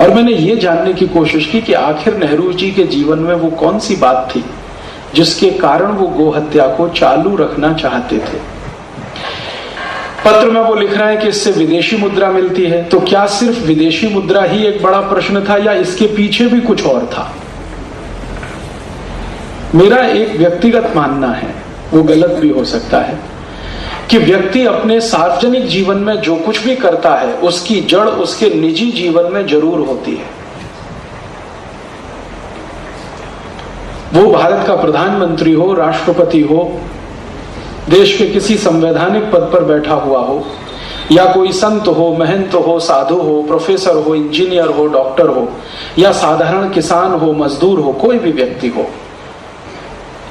और मैंने ये जानने की कोशिश की कि आखिर नेहरू जी के जीवन में वो कौन सी बात थी जिसके कारण वो गोहत्या को चालू रखना चाहते थे। पत्र में वो लिख रहे हैं कि इससे विदेशी मुद्रा मिलती है। तो क्या सिर्फ विदेशी मुद्रा ही एक बड़ा प्रश्न था या इसके पीछे भी कुछ और था? मेरा एक व्यक्तिगत मानना है, वो गलत भी हो सकता है, कि व्यक्ति अपने सार्वजनिक जीवन में जो कुछ भी करता है उसकी जड़ उसके निजी जीवन में जरूर होती है। वो भारत का प्रधानमंत्री हो, राष्ट्रपति हो, देश के किसी संवैधानिक पद पर बैठा हुआ हो, या कोई संत हो, महंत हो, साधु हो, प्रोफेसर हो, इंजीनियर हो, डॉक्टर हो, या साधारण किसान हो, मजदूर हो, कोई भी व्यक्ति हो,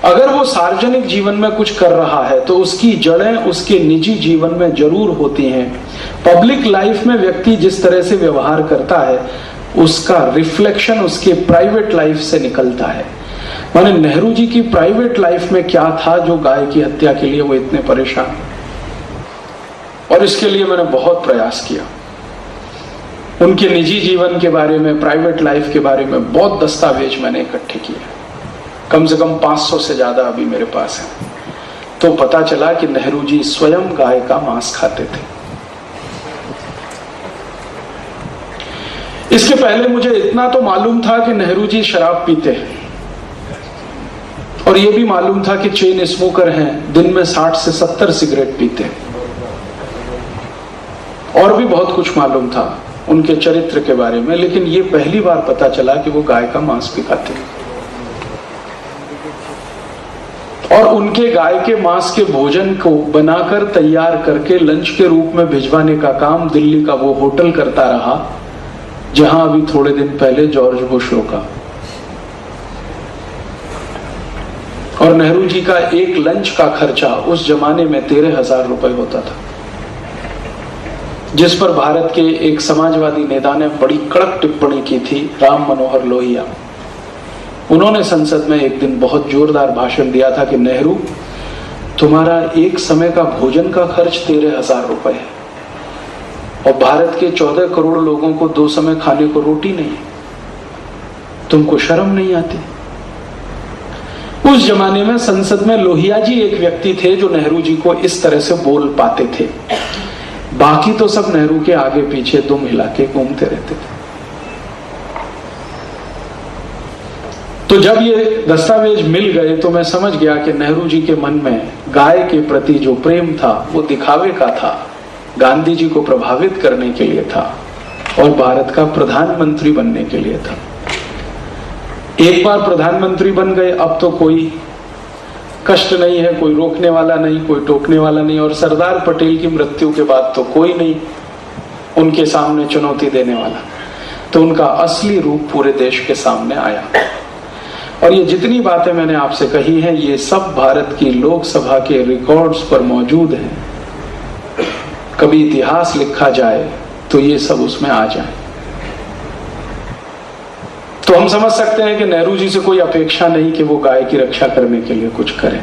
अगर वो सार्वजनिक जीवन में कुछ कर रहा है तो उसकी जड़ें उसके निजी जीवन में जरूर होती हैं। पब्लिक लाइफ में व्यक्ति जिस तरह से व्यवहार करता है उसका रिफ्लेक्शन उसके प्राइवेट लाइफ से निकलता है। माने नेहरू जी की प्राइवेट लाइफ में क्या था जो गाय की हत्या के लिए वो इतने परेशान, और इसके लिए मैंने बहुत प्रयास किया। उनके निजी जीवन के बारे में, प्राइवेट लाइफ के बारे में बहुत दस्तावेज मैंने इकट्ठे किए, कम से कम 500 से ज्यादा अभी मेरे पास है। तो पता चला कि नेहरू जी स्वयं गाय का मांस खाते थे। इसके पहले मुझे इतना तो मालूम था कि नेहरू जी शराब पीते हैं, और यह भी मालूम था कि चेन स्मोकर हैं, दिन में 60 से 70 सिगरेट पीते हैं। और भी बहुत कुछ मालूम था उनके चरित्र के बारे में, लेकिन ये पहली बार पता चला कि वो गाय का मांस भी खाते हैं। और उनके गाय के मांस के भोजन को बनाकर तैयार करके लंच के रूप में भिजवाने का काम दिल्ली का वो होटल करता रहा जहां अभी थोड़े दिन पहले जॉर्ज बुश रोका। और नेहरू जी का एक लंच का खर्चा उस जमाने में 13,000 रुपए होता था, जिस पर भारत के एक समाजवादी नेता ने बड़ी कड़क टिप्पणी की थी, राम मनोहर लोहिया। उन्होंने संसद में एक दिन बहुत जोरदार भाषण दिया था कि नेहरू, तुम्हारा एक समय का भोजन का खर्च 13,000 रुपए है, और भारत के 14 करोड़ लोगों को 2 समय खाने को रोटी नहीं है, तुमको शर्म नहीं आती? उस जमाने में संसद में लोहिया जी एक व्यक्ति थे जो नेहरू जी को इस तरह से बोल पाते थे। बाकी तो सब नेहरू के आगे पीछे दुम हिला के घूमते रहते थे। तो जब ये दस्तावेज मिल गए तो मैं समझ गया कि नेहरू जी के मन में गाय के प्रति जो प्रेम था वो दिखावे का था, गांधी जी को प्रभावित करने के लिए था, और भारत का प्रधानमंत्री बनने के लिए था। एक बार प्रधानमंत्री बन गए, अब तो कोई कष्ट नहीं है, कोई रोकने वाला नहीं, कोई टोकने वाला नहीं, और सरदार पटेल की मृत्यु के बाद तो कोई नहीं उनके सामने चुनौती देने वाला। तो उनका असली रूप पूरे देश के सामने आया। और ये जितनी बातें मैंने आपसे कही हैं, ये सब भारत की लोकसभा के रिकॉर्ड्स पर मौजूद हैं। कभी इतिहास लिखा जाए तो ये सब उसमें आ जाए। तो हम समझ सकते हैं कि नेहरू जी से कोई अपेक्षा नहीं कि वो गाय की रक्षा करने के लिए कुछ करें।